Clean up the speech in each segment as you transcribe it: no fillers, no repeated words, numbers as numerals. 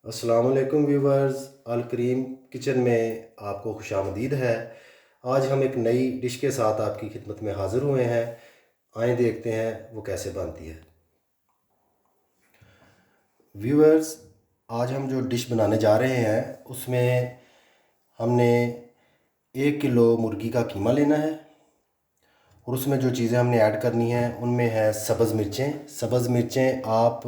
अस्सलाम वालेकुम व्यूवर्स, अल करीम किचन में आपको खुशामदीद है। आज हम एक नई डिश के साथ आपकी खिदमत में हाज़िर हुए हैं। आइए देखते हैं वो कैसे बनती है। व्यूवर्स, आज हम जो डिश बनाने जा रहे हैं उसमें हमने 1 किलो मुर्गी का कीमा लेना है और उसमें जो चीज़ें हमने ऐड करनी हैं उनमें है सब्ज़ मिर्चें। सब्ज़ मिर्चें आप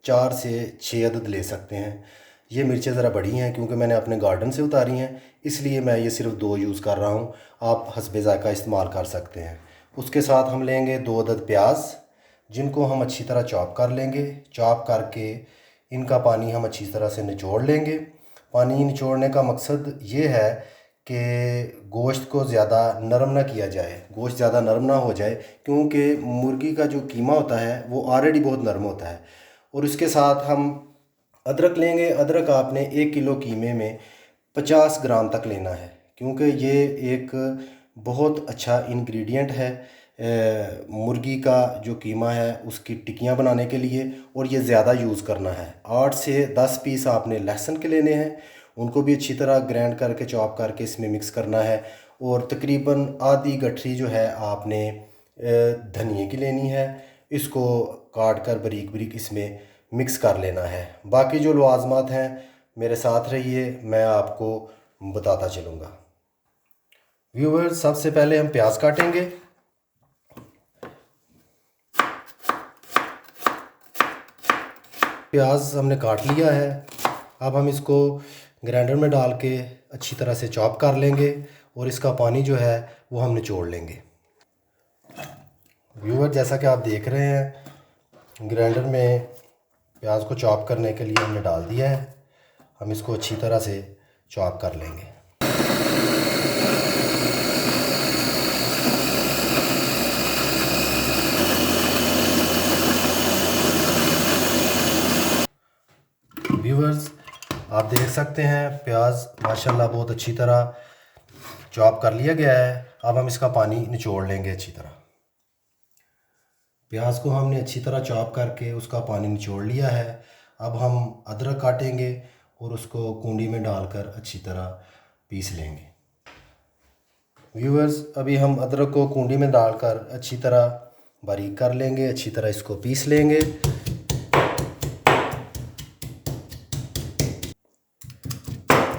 4 से 6 अदद ले सकते हैं। ये मिर्चें ज़रा बड़ी हैं क्योंकि मैंने अपने गार्डन से उतारी हैं, इसलिए मैं ये सिर्फ 2 यूज़ कर रहा हूँ। आप हस्बे ज़ायक़ा इस्तेमाल कर सकते हैं। उसके साथ हम लेंगे 2 अदद प्याज, जिनको हम अच्छी तरह चॉप कर लेंगे। चॉप करके इनका पानी हम अच्छी तरह से निचोड़ लेंगे। पानी निचोड़ने का मकसद ये है कि गोश्त को ज़्यादा नरम ना किया जाए, गोश्त ज़्यादा नरम ना हो जाए, क्योंकि मुर्गी का जो कीमा होता है वो ऑलरेडी बहुत नरम होता है। और इसके साथ हम अदरक लेंगे। अदरक आपने 1 किलो कीमे में 50 ग्राम तक लेना है, क्योंकि ये एक बहुत अच्छा इंग्रेडिएंट है मुर्गी का जो कीमा है उसकी टिक्कियाँ बनाने के लिए, और ये ज़्यादा यूज़ करना है। 8 से 10 पीस आपने लहसुन के लेने हैं, उनको भी अच्छी तरह ग्राइंड करके चॉप करके इसमें मिक्स करना है। और तकरीबन आधी गठरी जो है आपने धनिए की लेनी है, इसको काट कर बारीक बारीक इसमें मिक्स कर लेना है। बाकी जो लवाजमात हैं मेरे साथ रहिए, मैं आपको बताता चलूँगा। व्यूवर्स, सबसे पहले हम प्याज काटेंगे। प्याज हमने काट लिया है। अब हम इसको ग्राइंडर में डाल के अच्छी तरह से चॉप कर लेंगे और इसका पानी जो है वो हम निचोड़ लेंगे। व्यूवर, जैसा कि आप देख रहे हैं ग्राइंडर में प्याज को चॉप करने के लिए हमने डाल दिया है। हम इसको अच्छी तरह से चॉप कर लेंगे। व्यूवर्स, आप देख सकते हैं प्याज माशाल्लाह बहुत अच्छी तरह चॉप कर लिया गया है। अब हम इसका पानी निचोड़ लेंगे अच्छी तरह। प्याज को हमने अच्छी तरह चॉप करके उसका पानी निचोड़ लिया है। अब हम अदरक काटेंगे और उसको कूंडी में डालकर अच्छी तरह पीस लेंगे। व्यूवर्स, अभी हम अदरक को कूंडी में डालकर अच्छी तरह बारीक कर लेंगे, अच्छी तरह इसको पीस लेंगे।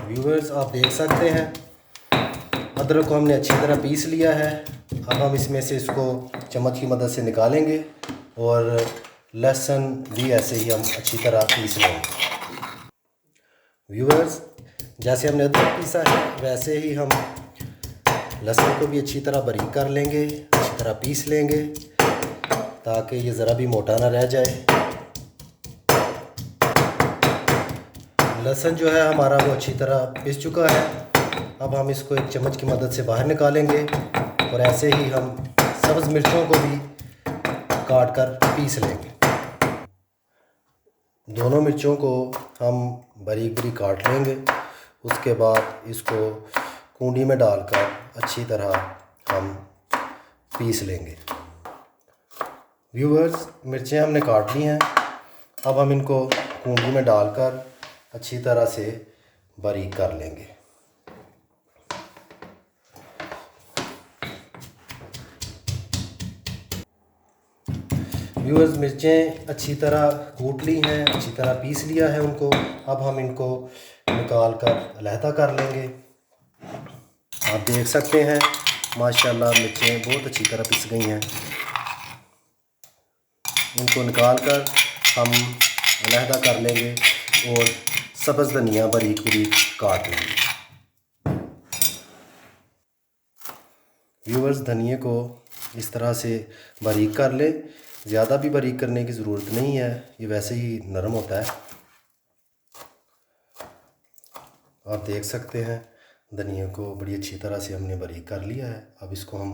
व्यूवर्स, आप देख सकते हैं अदरक को हमने अच्छी तरह पीस लिया है। अब हम इसमें से इसको चम्मच की मदद से निकालेंगे और लहसुन भी ऐसे ही हम अच्छी तरह पीस लेंगे। व्यूवर्स, जैसे हमने अदरक पीसा है वैसे ही हम लहसुन को भी अच्छी तरह बारीक कर लेंगे, अच्छी तरह पीस लेंगे ताकि ये ज़रा भी मोटा ना रह जाए। लहसुन जो है हमारा वो अच्छी तरह पिस चुका है। अब हम इसको एक चम्मच की मदद से बाहर निकालेंगे और ऐसे ही हम सब्ज़ मिर्चों को भी काट कर पीस लेंगे। दोनों मिर्चों को हम बारीक बारीक काट लेंगे। उसके बाद इसको कूंडी में डालकर अच्छी तरह हम पीस लेंगे। व्यूवर्स, मिर्चें हमने काट ली हैं। अब हम इनको कूंडी में डालकर अच्छी तरह से बारीक कर लेंगे। व्यूअर्स, मिर्चें अच्छी तरह कूट ली हैं, अच्छी तरह पीस लिया है उनको। अब हम इनको निकाल कर अलहदा कर लेंगे। आप देख सकते हैं माशाल्लाह मिर्चें बहुत अच्छी तरह पिस गई हैं। इनको निकाल कर हम अलहदा कर लेंगे और सब्ज़ धनिया बारीक बारीक काट लेंगे। व्यूअर्स, धनिए को इस तरह से बारीक कर ले। ज़्यादा भी बारीक करने की ज़रूरत नहीं है, ये वैसे ही नरम होता है। आप देख सकते हैं धनिया को बड़ी अच्छी तरह से हमने बारीक कर लिया है। अब इसको हम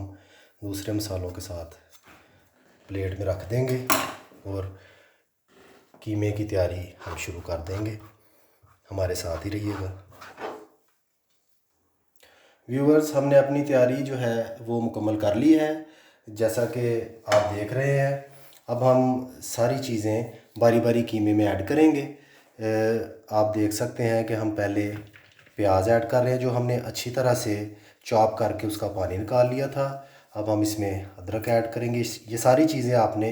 दूसरे मसालों के साथ प्लेट में रख देंगे और कीमे की तैयारी हम शुरू कर देंगे। हमारे साथ ही रहिएगा। व्यूवर्स, हमने अपनी तैयारी जो है वो मुकम्मल कर ली है, जैसा कि आप देख रहे हैं। अब हम सारी चीज़ें बारी बारी कीमे में ऐड करेंगे। आप देख सकते हैं कि हम पहले प्याज ऐड कर रहे हैं जो हमने अच्छी तरह से चॉप करके उसका पानी निकाल लिया था। अब हम इसमें अदरक ऐड करेंगे। ये सारी चीज़ें आपने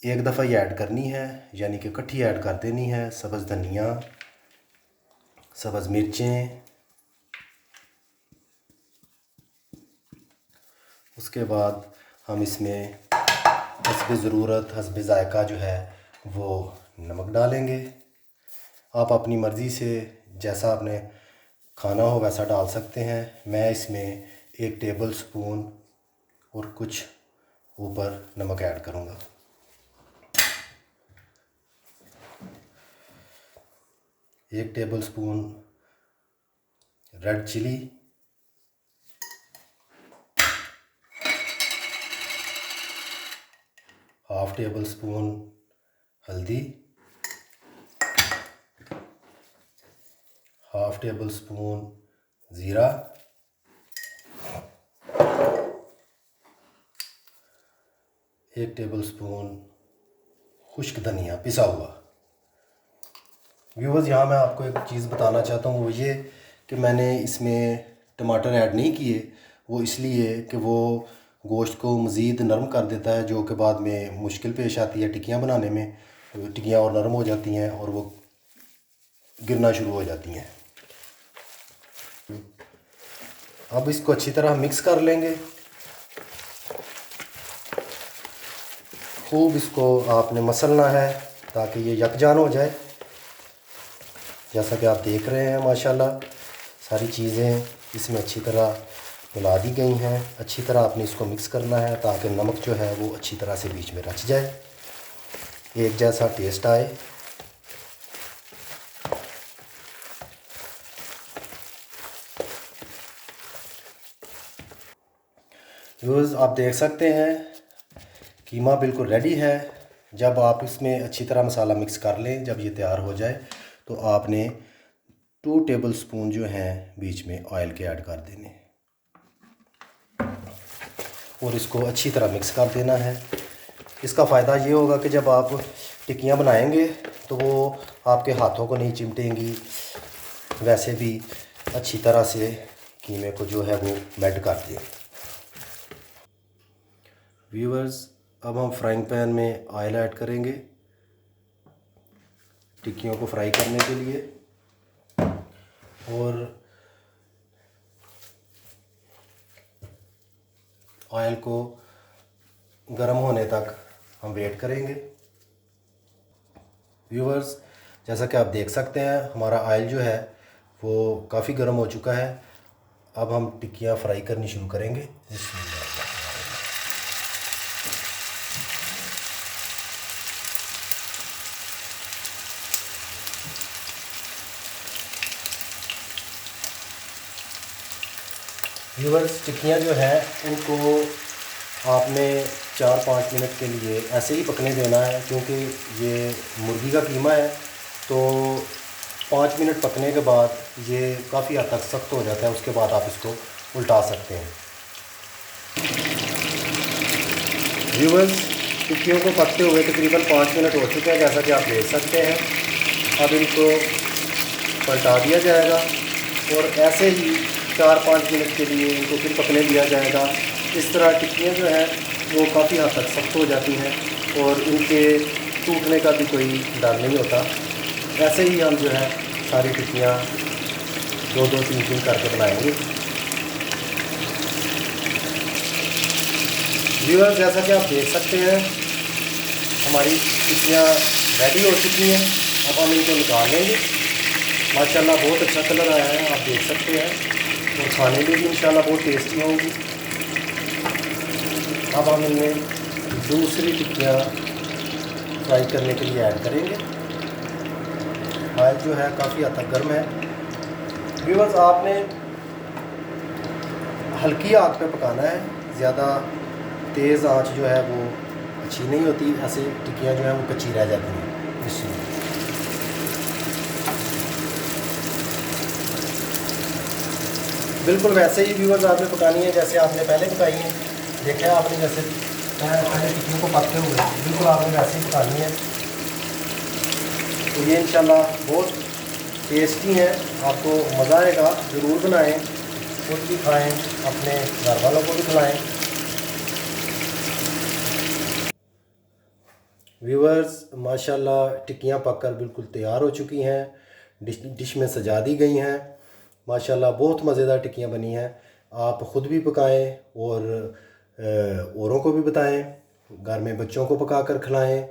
एक दफ़ा ही ऐड करनी है, यानी कि इकट्ठी ऐड कर देनी है। सब्ज़ धनिया, सब्ज़ मिर्चें, उसके बाद हम इसमें हस्बे ज़रूरत, हस्बे ज़ायक़ा जो है वो नमक डालेंगे। आप अपनी मर्ज़ी से जैसा आपने खाना हो वैसा डाल सकते हैं। मैं इसमें 1 टेबल स्पून और कुछ ऊपर नमक ऐड करूँगा। एक tablespoon red chilli, half tablespoon हल्दी, हाफ़ टेबल स्पून ज़ीरा, 1 टेबल स्पून खुश्क धनिया पिसा हुआ। व्यूअर्स, यहाँ मैं आपको एक चीज़ बताना चाहता हूँ, वो ये कि मैंने इसमें टमाटर ऐड नहीं किए। वो इसलिए कि वो गोश्त को मज़ीद नरम कर देता है, जो कि बाद में मुश्किल पेश आती है टिक्कियाँ बनाने में। टिक्कियाँ और नरम हो जाती हैं और वो गिरना शुरू हो जाती हैं। अब इसको अच्छी तरह मिक्स कर लेंगे। खूब इसको आपने मसलना है ताकि ये यकजान हो जाए। जैसा कि आप देख रहे हैं माशाल्लाह सारी चीज़ें इसमें अच्छी तरह मिला दी गई हैं। अच्छी तरह आपने इसको मिक्स करना है ताकि नमक जो है वो अच्छी तरह से बीच में रच जाए, एक जैसा टेस्ट आए। व्यूअर्स, आप देख सकते हैं कीमा बिल्कुल रेडी है। जब आप इसमें अच्छी तरह मसाला मिक्स कर लें, जब ये तैयार हो जाए तो आपने 2 टेबल स्पून जो हैं बीच में ऑयल के ऐड कर देने और इसको अच्छी तरह मिक्स कर देना है। इसका फ़ायदा ये होगा कि जब आप टिक्कियाँ बनाएंगे तो वो आपके हाथों को नहीं चिमटेंगी। वैसे भी अच्छी तरह से कीमे को जो है वो मेल्ट कर दें। व्यूअर्स, अब हम फ्राइंग पैन में ऑयल ऐड करेंगे टिक्कियों को फ्राई करने के लिए, और ऑयल को गर्म होने तक हम वेट करेंगे। व्यूअर्स, जैसा कि आप देख सकते हैं हमारा ऑयल जो है वो काफ़ी गर्म हो चुका है। अब हम टिक्कियाँ फ्राई करनी शुरू करेंगे। व्यूअर्स, टिक्कियाँ जो है उनको आपने 4-5 मिनट के लिए ऐसे ही पकने देना है, क्योंकि ये मुर्गी का कीमा है तो 5 मिनट पकने के बाद ये काफ़ी हद तक सख्त हो जाता है। उसके बाद आप इसको उल्टा सकते हैं। व्यूअर्स, टिक्कियों को पकते हुए तकरीबन 5 मिनट हो चुके हैं, जैसा कि आप देख सकते हैं। अब इनको पलटा दिया जाएगा और ऐसे ही 4-5 मिनट के लिए इनको फिर पकने दिया जाएगा। इस तरह टिक्कियाँ जो हैं वो काफ़ी हद तक सख्त हो जाती हैं और इनके टूटने का भी कोई डर नहीं होता। ऐसे ही हम जो है सारी टिक्कियाँ 2-2, 3-3 करके बनाएंगे। व्यूअर्स, जैसा कि आप देख सकते हैं हमारी टिक्कियाँ रेडी हो चुकी हैं। अब हम इनको निकाल लेंगे। माशाल्लाह बहुत अच्छा कलर आया है, आप देख सकते हैं, और खाने में भी इंशाल्लाह बहुत टेस्टी होंगी। अब हम इनमें दूसरी टिक्कियाँ फ्राई करने के लिए ऐड करेंगे। ऑयल जो है काफ़ी हद तक गर्म है। व्यूअर्स, आपने हल्की आंच पे पकाना है, ज़्यादा तेज़ आंच जो है वो अच्छी नहीं होती। ऐसे टिक्कियाँ जो है वो कच्ची रह जाती हैं इसलिए। बिल्कुल वैसे ही व्यूअर्स आपने पकानी है जैसे आपने पहले पकाई है। देखा है आपने जैसे पहले टिक्कियों को पकते हुए, बिल्कुल आपने वैसे ही पकानी है। तो ये इंशाल्लाह बहुत टेस्टी हैं, आपको मज़ा आएगा। ज़रूर बनाएं, खुद भी खाएं, अपने घर वालों को भी खिलाएं। व्यूअर्स, माशाल्लाह टिक्कियाँ पककर बिल्कुल तैयार हो चुकी हैं, डिश में सजा दी गई हैं। माशाल्लाह बहुत मज़ेदार टिक्कियाँ बनी हैं। आप ख़ुद भी पकाएं और औरों को भी बताएं, घर में बच्चों को पका कर खिलाएं।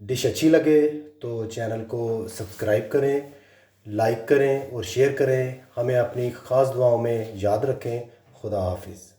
डिश अच्छी लगे तो चैनल को सब्सक्राइब करें, लाइक करें और शेयर करें। हमें अपनी ख़ास दुआओं में याद रखें। खुदा हाफिज़।